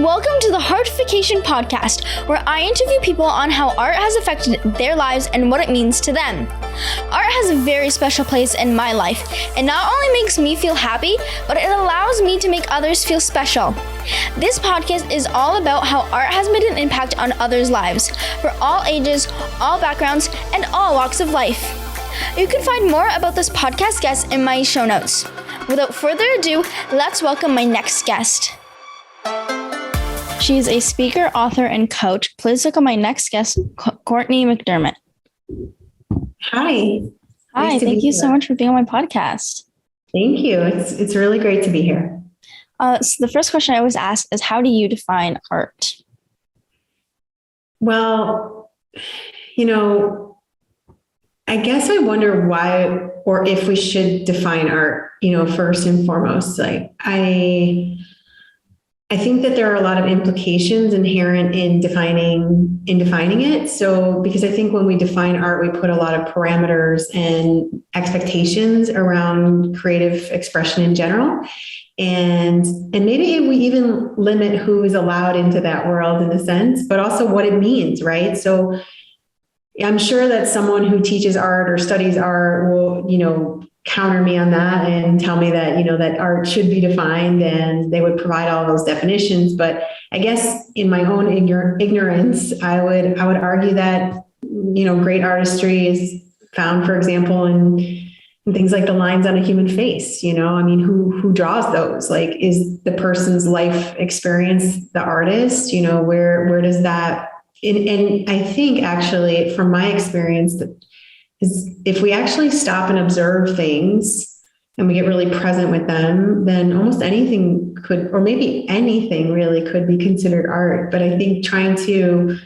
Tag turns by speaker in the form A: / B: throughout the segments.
A: welcome to the Heartification podcast, where I interview people on how art has affected their lives and what it means to them. Art has a very special place in my life. It not only makes me feel happy, but it allows me to make others feel special. This podcast is all about how art has made an impact on others' lives, for all ages, all backgrounds, and all walks of life. You can find more about this podcast guest in my show notes. Without further ado, let's welcome my next guest. She is a speaker, author, and coach. Please welcome my next guest, Cortney McDermott.
B: Hi.
A: Hi, thank you so much for being on my podcast.
B: Thank you. It's really great to be here.
A: So the first question I always ask is, how do you define art?
B: Well, I guess I wonder why or if we should define art, first and foremost. I think that there are a lot of implications inherent in defining it. So, because I think when we define art, we put a lot of parameters and expectations around creative expression in general. And maybe we even limit who is allowed into that world in a sense, but also what it means, right? So I'm sure that someone who teaches art or studies art will, counter me on that and tell me that, that art should be defined, and they would provide all those definitions. But I guess in my own ignorance, I would argue that, great artistry is found, for example, in things like the lines on a human face. Who draws those? Like, is the person's life experience the artist? Where does that, and I think actually from my experience is if we actually stop and observe things and we get really present with them, then almost anything could, or maybe anything really could be considered art. But I think trying to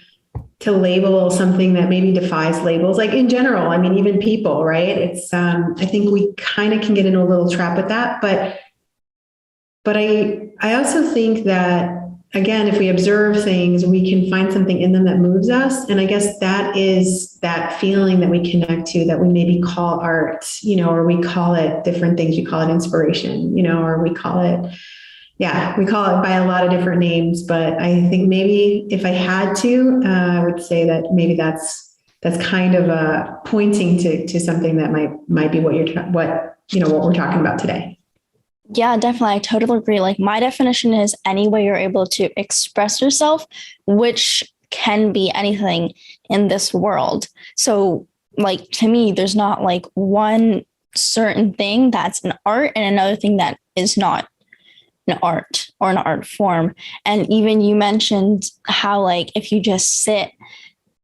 B: label something that maybe defies labels, like in general, even people, right? It's, I think we kind of can get into a little trap with that. But I also think that, again, if we observe things, we can find something in them that moves us. And I guess that is that feeling that we connect to, that we maybe call art, or we call it different things. We call it inspiration, or we call it by a lot of different names. But I think maybe if I had to, I would say that maybe that's kind of pointing to something that might be what we're talking about today.
A: Yeah, definitely. I totally agree. Like, my definition is any way you're able to express yourself, which can be anything in this world. So, like, to me, there's not like one certain thing that's an art and another thing that is not an art or an art form. And even you mentioned how, like, if you just sit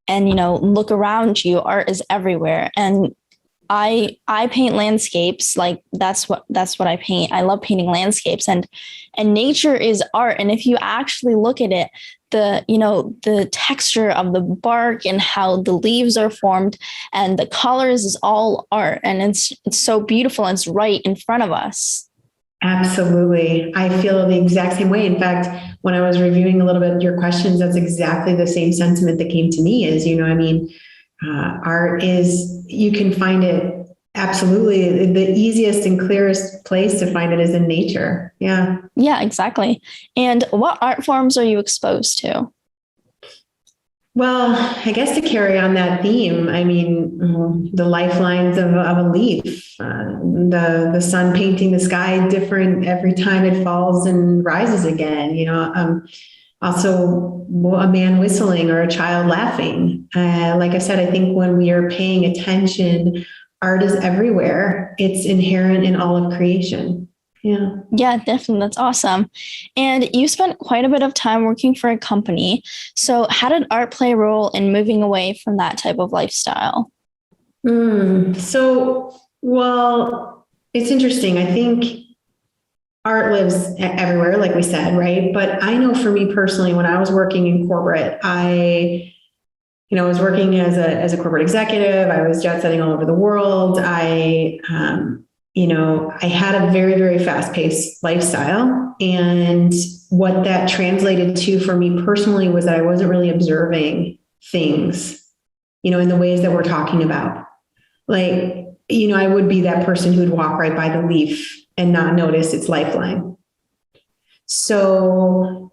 A: and, look around you, art is everywhere. And I paint landscapes. Like, that's what I paint. I love painting landscapes, and nature is art. And if you actually look at it, the texture of the bark and how the leaves are formed and the colors is all art. And it's so beautiful, and it's right in front of us.
B: Absolutely. I feel the exact same way. In fact, when I was reviewing a little bit of your questions, that's exactly the same sentiment that came to me is, art is, you can find it absolutely. The easiest and clearest place to find it is in nature. Yeah.
A: Yeah, exactly. And what art forms are you exposed to?
B: Well, I guess to carry on that theme, the lifelines of a leaf, the sun painting the sky different every time it falls and rises again, also a man whistling or a child laughing. Like I said, I think when we are paying attention, art is everywhere. It's inherent in all of creation. Yeah.
A: Yeah, definitely. That's awesome. And you spent quite a bit of time working for a company. So how did art play a role in moving away from that type of lifestyle?
B: Well, it's interesting. I think art lives everywhere, like we said, right? But I know for me personally, when I was working in corporate, I was working as a corporate executive. I was jet setting all over the world. I had a very, very fast-paced lifestyle. And what that translated to for me personally was that I wasn't really observing things, in the ways that we're talking about. Like, I would be that person who'd walk right by the leaf and not notice its lifeline. So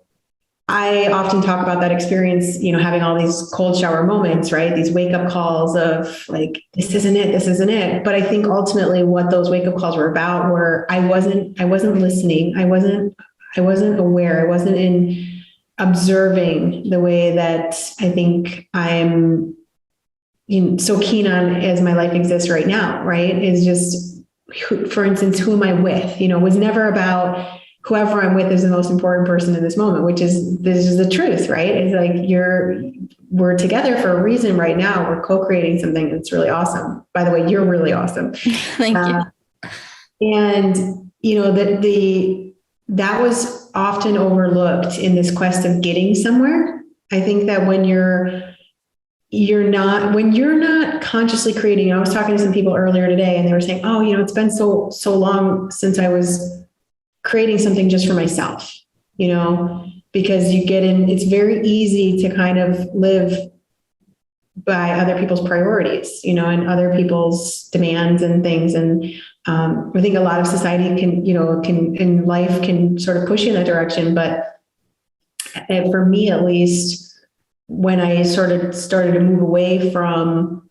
B: I often talk about that experience, having all these cold shower moments, right? These wake up calls of like, this isn't it, this isn't it. But I think ultimately what those wake up calls were about were I wasn't listening. I wasn't aware. I wasn't in observing the way that I think I'm so keen on as my life exists right now, right? Is just, for instance, who am I with? It was never about whoever I'm with is the most important person in this moment, this is the truth, right? It's like we're together for a reason right now. We're co-creating something that's really awesome. By the way, you're really awesome.
A: Thank you.
B: And that was often overlooked in this quest of getting somewhere. I think that when you're not consciously creating, I was talking to some people earlier today and they were saying, oh, it's been so long since I was creating something just for myself, because you get in, it's very easy to kind of live by other people's priorities, and other people's demands and things. And I think a lot of society can in life can sort of push you in that direction. But for me, at least, when I started to move away from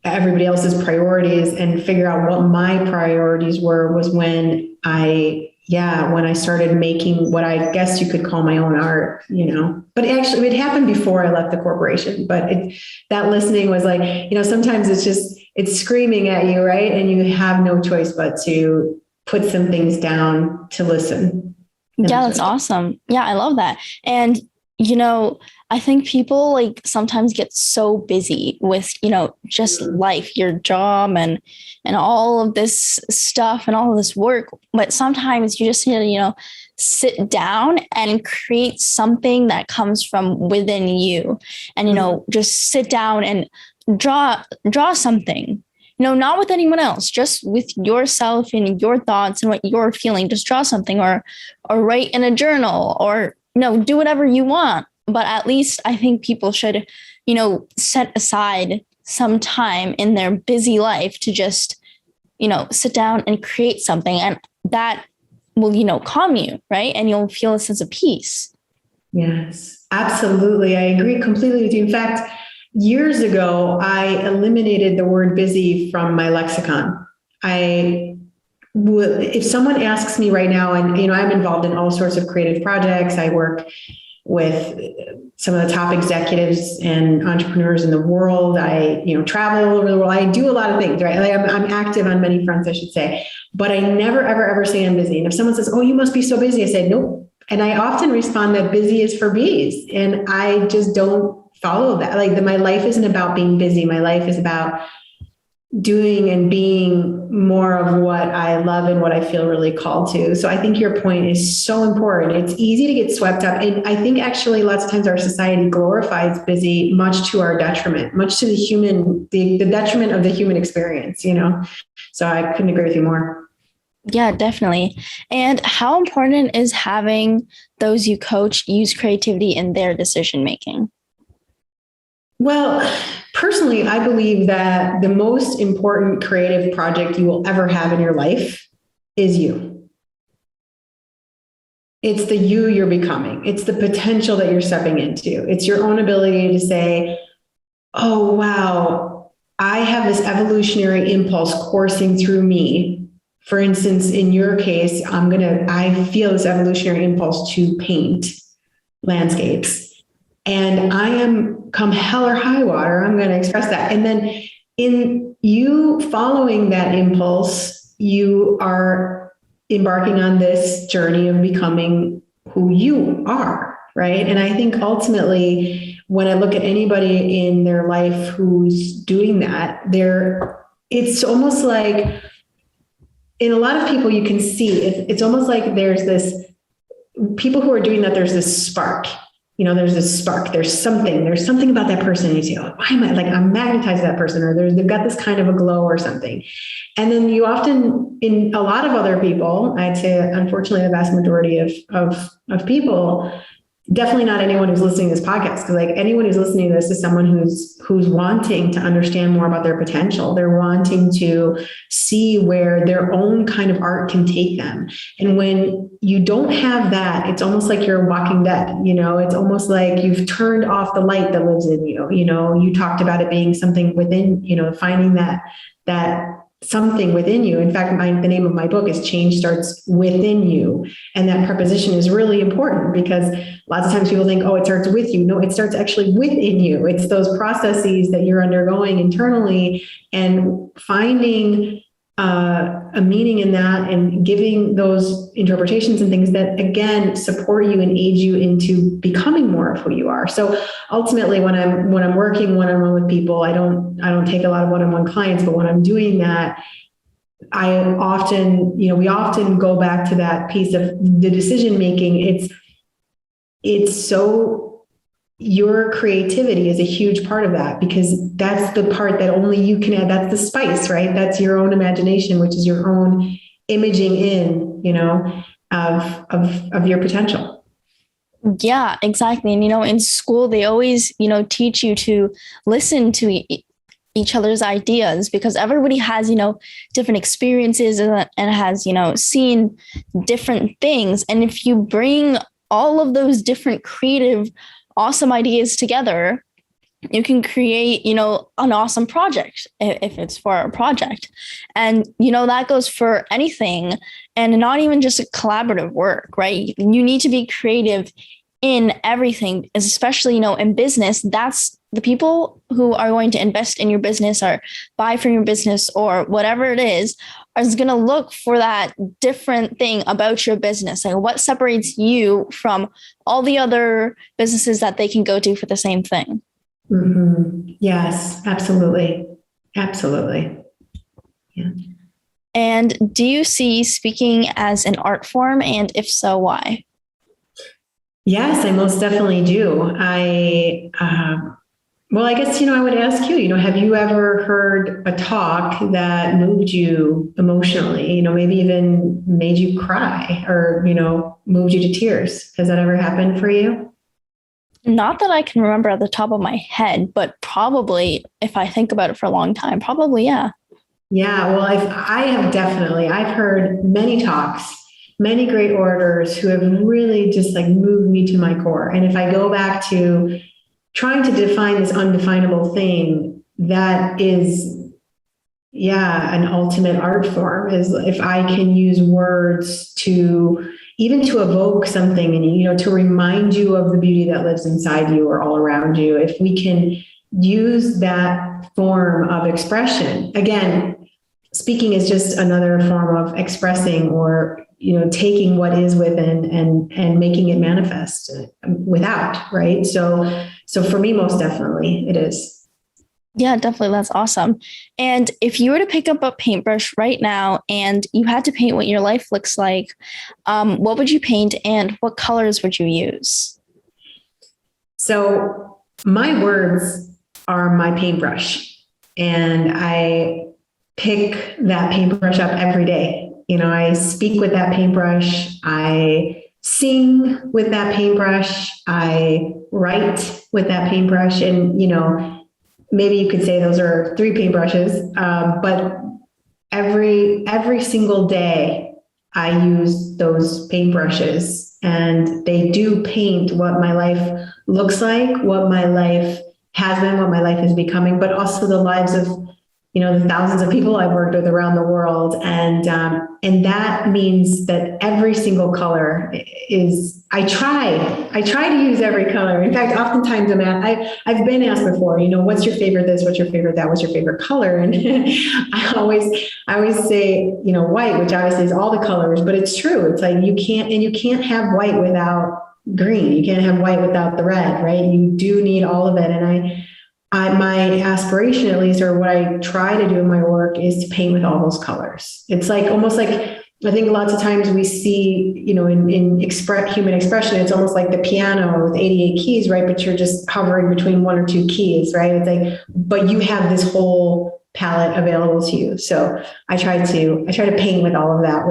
B: everybody else's priorities and figure out what my priorities were, was when I started making what I guess you could call my own art, but actually it happened before I left the corporation, but that listening was like, sometimes it's screaming at you, right? And you have no choice but to put some things down to listen.
A: Yeah, that's awesome. Yeah, I love that. And, I think people like sometimes get so busy with, just life, your job and all of this stuff and all of this work. But sometimes you just need to, sit down and create something that comes from within you and, just sit down and draw something, not with anyone else, just with yourself and your thoughts and what you're feeling. Just draw something or write in a journal or, do whatever you want. But at least I think people should, set aside some time in their busy life to just, sit down and create something. And that will, calm you, right? And you'll feel a sense of peace.
B: Yes, absolutely. I agree completely with you. In fact, years ago, I eliminated the word busy from my lexicon. If someone asks me right now, and, I'm involved in all sorts of creative projects, I work with some of the top executives and entrepreneurs in the world. I, travel all over the world. I do a lot of things, right? Like I'm active on many fronts, I should say, but I never, ever say I'm busy. And if someone says, oh, you must be so busy, I say, nope. And I often respond that busy is for bees. And I just don't follow that. Like my life isn't about being busy. My life is about doing and being more of what I love and what I feel really called to. So I think your point is so important. It's easy to get swept up. And I think actually lots of times our society glorifies busy much to our detriment, much to the detriment of the human experience, So I couldn't agree with you more.
A: Yeah, definitely. And how important is having those you coach use creativity in their decision making?
B: Well, personally, I believe that the most important creative project you will ever have in your life is you. It's the you you're becoming. It's the potential that you're stepping into. It's your own ability to say, oh, wow, I have this evolutionary impulse coursing through me. For instance, in your case, I feel this evolutionary impulse to paint landscapes. And I am, come hell or high water, I'm going to express that. And then in you following that impulse, you are embarking on this journey of becoming who you are, right? And I think ultimately, when I look at anybody in their life who's doing that, it's almost like, in a lot of people you can see, it's almost like there's this, people who are doing that, there's this spark. There's this spark, there's something about that person. And you say, oh, why am I I'm magnetized to that person, or they've got this kind of a glow or something. And then you often, in a lot of other people, I'd say, unfortunately, the vast majority of people, definitely not anyone who's listening to this podcast, because like anyone who's listening to this is someone who's wanting to understand more about their potential. They're wanting to see where their own kind of art can take them. And when you don't have that, it's almost like you're walking dead. It's almost like you've turned off the light that lives in you. You talked about it being something within, finding that something within you. In fact, the name of my book is Change Starts Within You. And that preposition is really important, because lots of times people think, oh, it starts with you. No, it starts actually within you. It's those processes that you're undergoing internally, and finding a meaning in that, and giving those interpretations and things that, again, support you and aid you into becoming more of who you are. So ultimately, when I'm working one-on-one with people, I don't take a lot of one-on-one clients, but when I'm doing that, we often go back to that piece of the decision making. It's so, your creativity is a huge part of that, because that's the part that only you can add. That's the spice, right? That's your own imagination, which is your own imaging of your potential.
A: Yeah, exactly. And, in school, they always, teach you to listen to each other's ideas, because everybody has, different experiences and has, seen different things. And if you bring all of those different creative, awesome ideas together, you can create, an awesome project if it's for a project. And, that goes for anything, and not even just a collaborative work, right? You need to be creative in everything, especially, in business. That's the people who are going to invest in your business or buy from your business or whatever it is going to look for that different thing about your business. Like, what separates you from all the other businesses that they can go to for the same thing.
B: Mm-hmm. Yes, absolutely. Absolutely. Yeah.
A: And do you see speaking as an art form? And if so, why?
B: Yes, I most definitely do. Well, I guess, I would ask you, have you ever heard a talk that moved you emotionally, maybe even made you cry, or, moved you to tears? Has that ever happened for you?
A: Not that I can remember at the top of my head, but probably if I think about it for a long time, probably, yeah.
B: Yeah, well, I've heard many talks, many great orators who have really just like moved me to my core. And if I go back to trying to define this undefinable thing, that is, an ultimate art form, is if I can use words to evoke something in you, to remind you of the beauty that lives inside you or all around you. If we can use that form of expression, again, speaking is just another form of expressing, or taking what is within and making it manifest without, right? So for me, most definitely it is.
A: Yeah, definitely. That's awesome. And if you were to pick up a paintbrush right now and you had to paint what your life looks like, what would you paint and what colors would you use?
B: So my words are my paintbrush, and I pick that paintbrush up every day. I speak with that paintbrush. I sing with that paintbrush. I write with that paintbrush. And, maybe you could say those are three paintbrushes, but every single day I use those paintbrushes, and they do paint what my life looks like, what my life has been, what my life is becoming, but also the lives of the thousands of people I've worked with around the world. And that means that every single color is, I try to use every color. In fact, oftentimes I've been asked before, what's your favorite this, what's your favorite that, what's your favorite color? And I always say, white, which obviously is all the colors, but it's true. It's like, you can't have white without green. You can't have white without the red, right? You do need all of it. And my aspiration, at least, or what I try to do in my work, is to paint with all those colors. It's like almost like, I think lots of times we see, in human expression, it's almost like the piano with 88 keys, right? But you're just hovering between one or two keys, right? It's like, but you have this whole palette available to you. So I try to paint with all of that,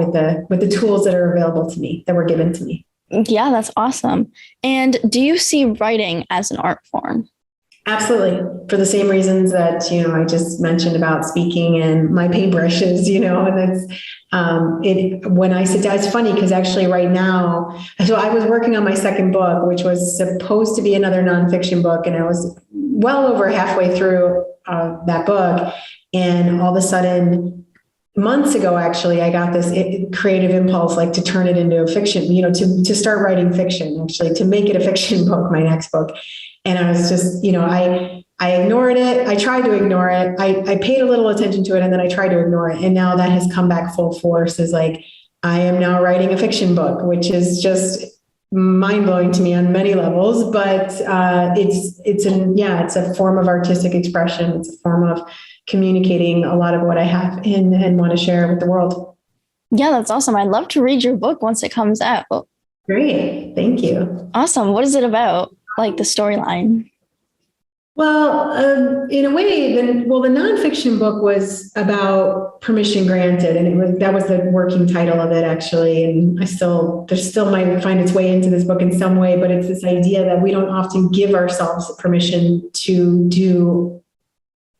B: with the tools that are available to me, that were given to me.
A: Yeah, that's awesome. And do you see writing as an art form?
B: Absolutely. For the same reasons that, I just mentioned about speaking and my paintbrushes, and when I sit down, it's funny because actually right now, so I was working on my second book, which was supposed to be another nonfiction book. And I was well over halfway through that book. And all of a sudden, months ago, actually, I got this creative impulse, like to turn it into a fiction, to start writing fiction, actually, to make it a fiction book, my next book. And I was just, I ignored it. I tried to ignore it. I paid a little attention to it, and then I tried to ignore it. And now that has come back full force, is like, I am now writing a fiction book, which is just mind blowing to me on many levels, but it's a form of artistic expression. It's a form of communicating a lot of what I have and want to share with the world.
A: Yeah, that's awesome. I'd love to read your book once it comes out.
B: Great. Thank you.
A: Awesome. What is it about? Like the storyline?
B: Well, in a way, the nonfiction book was about permission granted, and that was the working title of it, actually. And there still might find its way into this book in some way, but it's this idea that we don't often give ourselves permission to do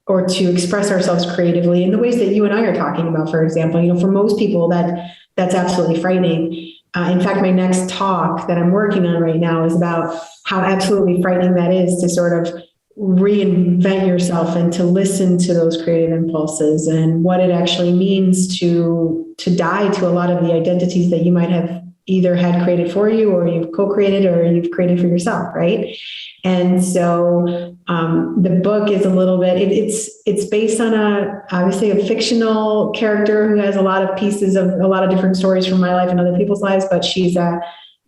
B: or to express ourselves creatively in the ways that you and I are talking about, for example. For most people, that's absolutely frightening. In fact, my next talk that I'm working on right now is about how absolutely frightening that is, to sort of reinvent yourself and to listen to those creative impulses, and what it actually means to die to a lot of the identities that you might have either had created for you, or you've co-created, or you've created for yourself, right? And so the book is a little bit, it's based on obviously a fictional character who has a lot of pieces of a lot of different stories from my life and other people's lives, but she's a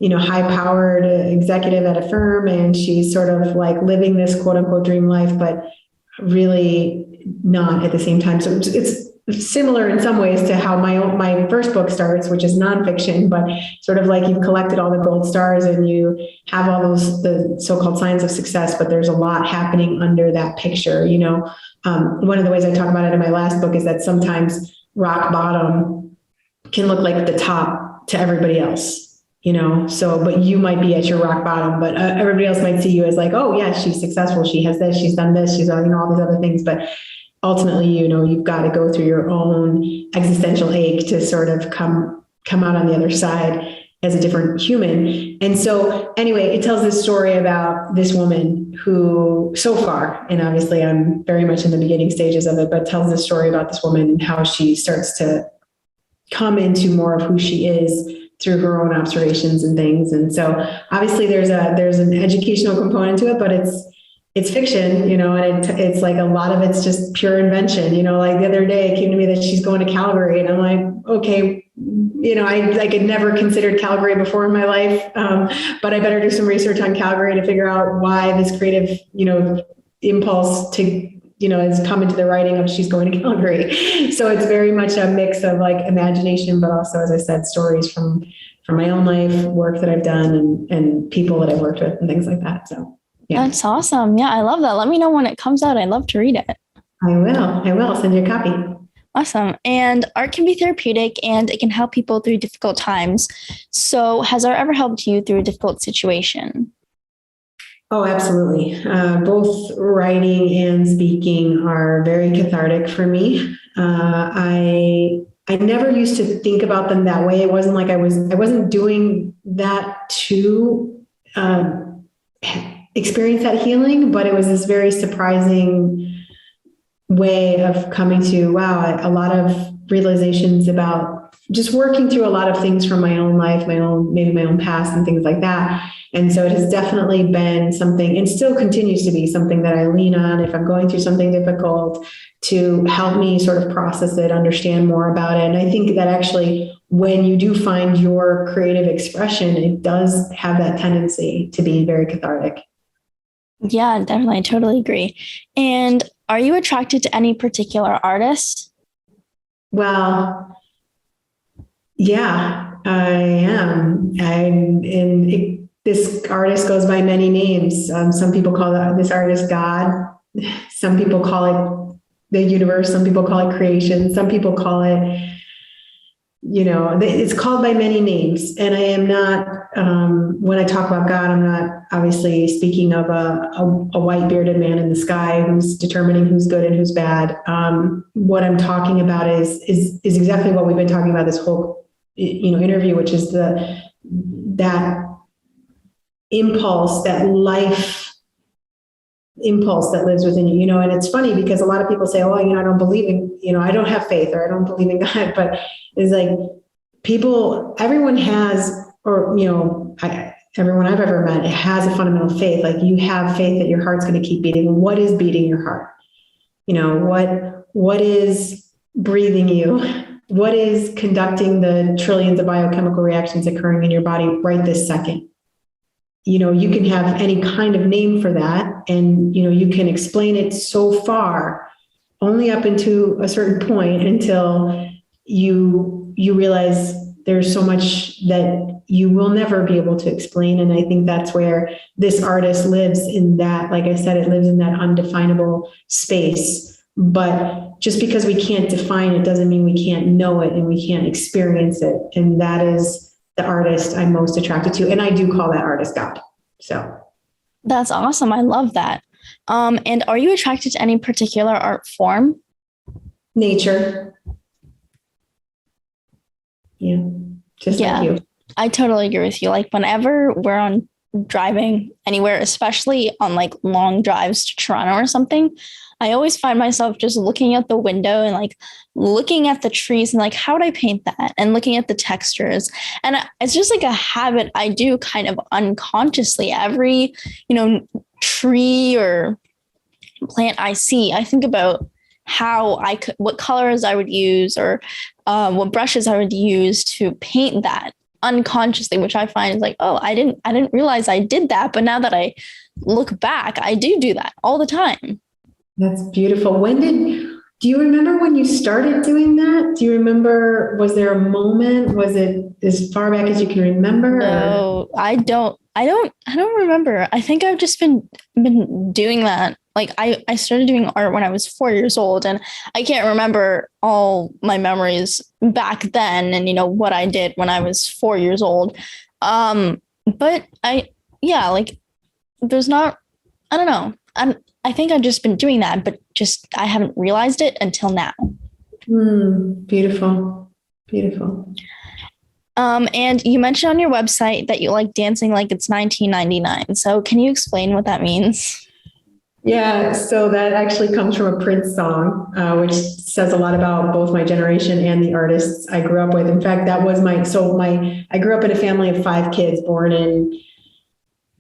B: high-powered executive at a firm, and she's sort of like living this quote unquote dream life, but really not at the same time. So it's similar in some ways to how my first book starts, which is nonfiction, but sort of like you've collected all the gold stars and you have all the so-called signs of success, but there's a lot happening under that picture. One of the ways I talk about it in my last book is that sometimes rock bottom can look like the top to everybody else. But you might be at your rock bottom, but everybody else might see you as like, oh yeah, she's successful. She has this, she's done this, she's done, all these other things. But ultimately, you've got to go through your own existential ache to sort of come out on the other side as a different human. And so anyway, it tells this story about this woman who, so far, and obviously I'm very much in the beginning stages of it, but tells this story about this woman and how she starts to come into more of who she is through her own observations and things. And so obviously there's an educational component to it, but it's fiction, and it's like a lot of it's just pure invention. Like the other day it came to me that she's going to Calgary, and I'm like, okay, I had never considered Calgary before in my life, but I better do some research on Calgary to figure out why this creative, impulse to, has come into the writing of she's going to Calgary. So it's very much a mix of like imagination, but also, as I said, stories from my own life, work that I've done, and people that I've worked with and things like that. So. Yeah.
A: That's awesome. Yeah, I love that. Let me know when it comes out. I'd love to read it.
B: I will. I'll send you a copy.
A: Awesome. And art can be therapeutic and it can help people through difficult times. So has art ever helped you through a difficult situation?
B: Oh, absolutely. Both writing and speaking are very cathartic for me. I never used to think about them that way. It wasn't like I wasn't doing that to experience that healing, but it was this very surprising way of coming to, wow, a lot of realizations about just working through a lot of things from my own life, maybe my own past and things like that. And so it has definitely been something, and still continues to be something, that I lean on if I'm going through something difficult, to help me sort of process it, understand more about it. And I think that actually when you do find your creative expression, it does have that tendency to be very cathartic.
A: Yeah, definitely. I totally agree. And are you attracted to any particular artist?
B: Well, yeah, I am. This artist goes by many names. Some people call this artist God. Some people call it the universe. Some people call it creation. Some people call it It's called by many names. And I am not, when I talk about God, I'm not obviously speaking of a white bearded man in the sky who's determining who's good and who's bad. What I'm talking about is exactly what we've been talking about this whole, interview, which is that impulse, that life impulse that lives within you, and it's funny because a lot of people say, oh, I don't believe in, I don't have faith or I don't believe in God, but it's like everyone has, or, everyone I've ever met has a fundamental faith. Like you have faith that your heart's going to keep beating. What is beating your heart? What is breathing you? What is conducting the trillions of biochemical reactions occurring in your body right this second? You can have any kind of name for that. And, you can explain it so far, only up into a certain point until you realize there's so much that you will never be able to explain. And I think that's where this artist lives in that, like I said, it lives in that undefinable space. But just because we can't define it doesn't mean we can't know it and we can't experience it. And that is the artist I'm most attracted to. And I do call that artist God. So
A: that's awesome. I love that. And are you attracted to any particular art form?
B: Nature. Yeah. Just like you.
A: I totally agree with you. Like whenever we're on driving anywhere, especially on like long drives to Toronto or something, I always find myself just looking at the window and like looking at the trees and like, how would I paint that? And looking at the textures. And it's just like a habit I do kind of unconsciously. Every, tree or plant I see, I think about how I could, what colors I would use or what brushes I would use to paint that unconsciously, which I find is like, oh, I didn't realize I did that. But now that I look back, I do that all the time.
B: That's beautiful. Do you remember when you started doing that? Do you remember, was there a moment? Was it as far back as you can remember?
A: No, I don't remember. I think I've just been doing that. Like I started doing art when I was 4 years old, and I can't remember all my memories back then and, what I did when I was 4 years old. But there's not, I don't know. I think I've just been doing that, but just I haven't realized it until now.
B: Beautiful. Beautiful.
A: And you mentioned on your website that you like dancing like it's 1999. So can you explain what that means?
B: Yeah, so that actually comes from a Prince song, which says a lot about both my generation and the artists I grew up with. In fact, that was I grew up in a family of 5 kids born in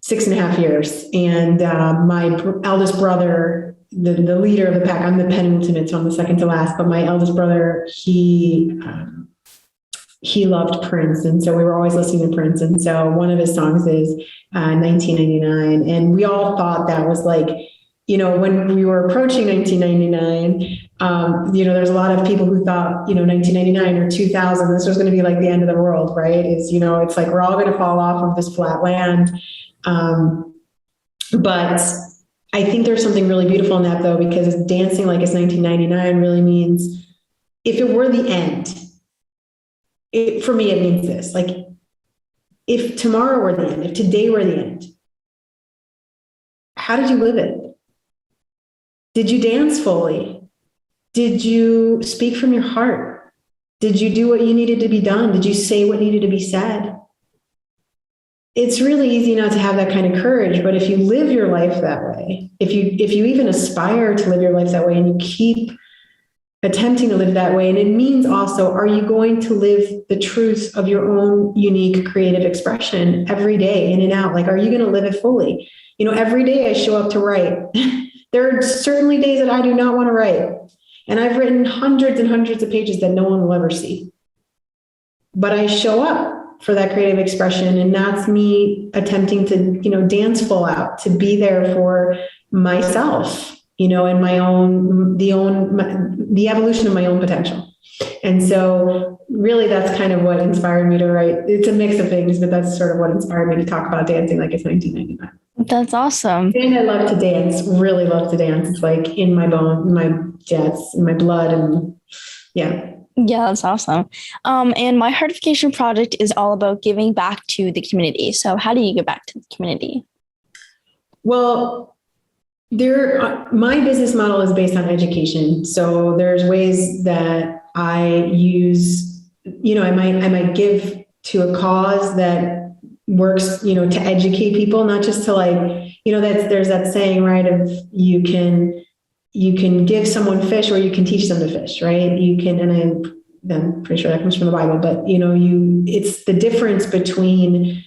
B: 6.5 years. And my eldest brother, the leader of the pack, I'm the penultimate, so I'm the second to last, but my eldest brother, he loved Prince. And so we were always listening to Prince. And so one of his songs is 1999. And we all thought that was like, when we were approaching 1999, there's a lot of people who thought, 1999 or 2000, this was going to be like the end of the world, right? It's like we're all going to fall off of this flat land. But I think there's something really beautiful in that, though, because dancing like it's 1999 really means if it were the end, for me, it means this, like if tomorrow were the end, if today were the end, how did you live it? Did you dance fully? Did you speak from your heart? Did you do what you needed to be done? Did you say what needed to be said? It's really easy not to have that kind of courage, but if you live your life that way, if you even aspire to live your life that way and you keep attempting to live that way, and it means also, are you going to live the truth of your own unique creative expression every day in and out? Like, are you going to live it fully? Every day I show up to write. There are certainly days that I do not want to write. And I've written hundreds and hundreds of pages that no one will ever see. But I show up for that creative expression. And that's me attempting to, dance full out, to be there for myself, and the evolution of my own potential. And so really that's kind of what inspired me to write. It's a mix of things, but that's sort of what inspired me to talk about dancing like it's 1999.
A: That's awesome.
B: And I love to dance, really love to dance. It's like in my bone, in my jets, in my blood. And yeah.
A: Yeah, that's awesome. And my heartification project is all about giving back to the community. So how do you give back to the community?
B: Well, my business model is based on education. So there's ways that I use, I might give to a cause that works, to educate people, not just to there's that saying, right, of you can give someone fish or you can teach them to fish, right? You can, and I'm pretty sure that comes from the Bible, but it's the difference between,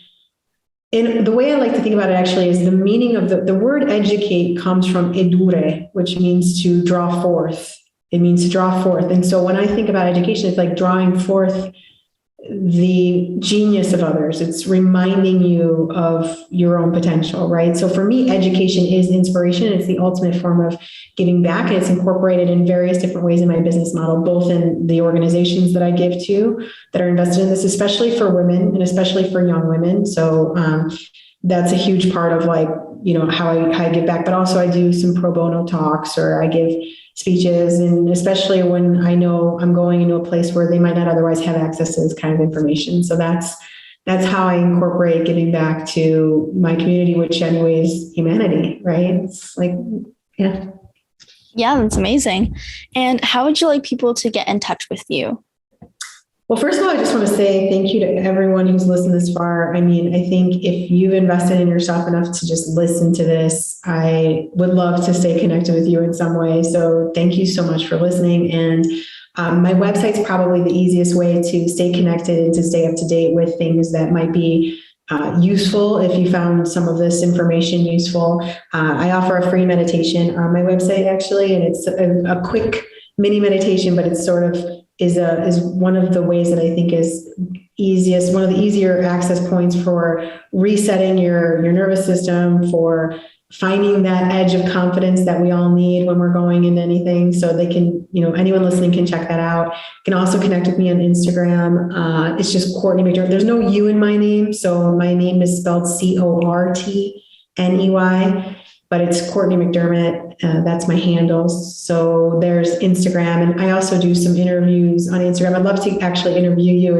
B: and the way I like to think about it actually is the meaning of the word educate comes from edure, which means to draw forth. It means to draw forth. And so when I think about education, it's like drawing forth the genius of others. It's reminding you of your own potential, right? So for me, education is inspiration. It's the ultimate form of giving back. And it's incorporated in various different ways in my business model, both in the organizations that I give to that are invested in this, especially for women and especially for young women. So that's a huge part of how I give back, but also I do some pro bono talks, or I give speeches, and especially when I know I'm going into a place where they might not otherwise have access to this kind of information. So that's how I incorporate giving back to my community, which anyways, humanity, right? It's yeah.
A: Yeah, that's amazing. And how would you like people to get in touch with you?
B: Well, first of all, I just want to say thank you to everyone who's listened this far. I mean, I think if you've invested in yourself enough to just listen to this, I would love to stay connected with you in some way. So thank you so much for listening. And my website's probably the easiest way to stay connected and to stay up to date with things that might be useful. If you found some of this information useful, I offer a free meditation on my website, actually, and it's a quick mini meditation, but it's sort of is one of the ways that I think is easiest, one of the easier access points for resetting your nervous system, for finding that edge of confidence that we all need when we're going into anything. So they can, anyone listening can check that out. You can also connect with me on Instagram. It's just Cortney McDermott. There's no U in my name. So my name is spelled Cortney, but it's Cortney McDermott. That's my handle. So there's Instagram, and I also do some interviews on Instagram. I'd love to actually interview you.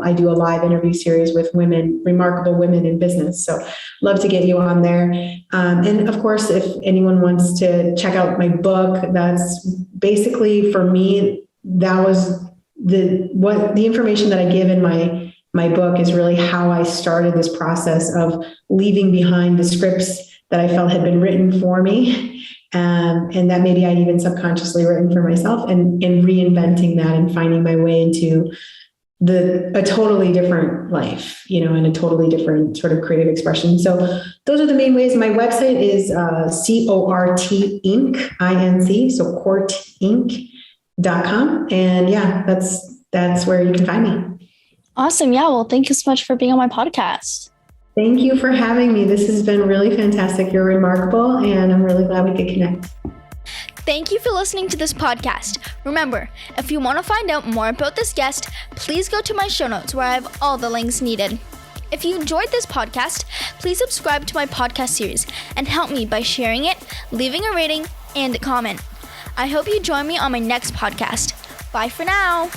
B: I do a live interview series with remarkable women in business. So love to get you on there. And of course, if anyone wants to check out my book, that's basically, for me, that was the information that I give in my book is really how I started this process of leaving behind the scripts that I felt had been written for me, and that maybe I'd even subconsciously written for myself, and reinventing that and finding my way into a totally different life, and a totally different sort of creative expression. So those are the main ways. My website is Cortney Inc., so cortinc.com. And yeah, that's where you can find me.
A: Awesome. Yeah. Well, thank you so much for being on my podcast.
B: Thank you for having me. This has been really fantastic. You're remarkable, and I'm really glad we could connect.
C: Thank you for listening to this podcast. Remember, if you want to find out more about this guest, please go to my show notes where I have all the links needed. If you enjoyed this podcast, please subscribe to my podcast series and help me by sharing it, leaving a rating, and a comment. I hope you join me on my next podcast. Bye for now.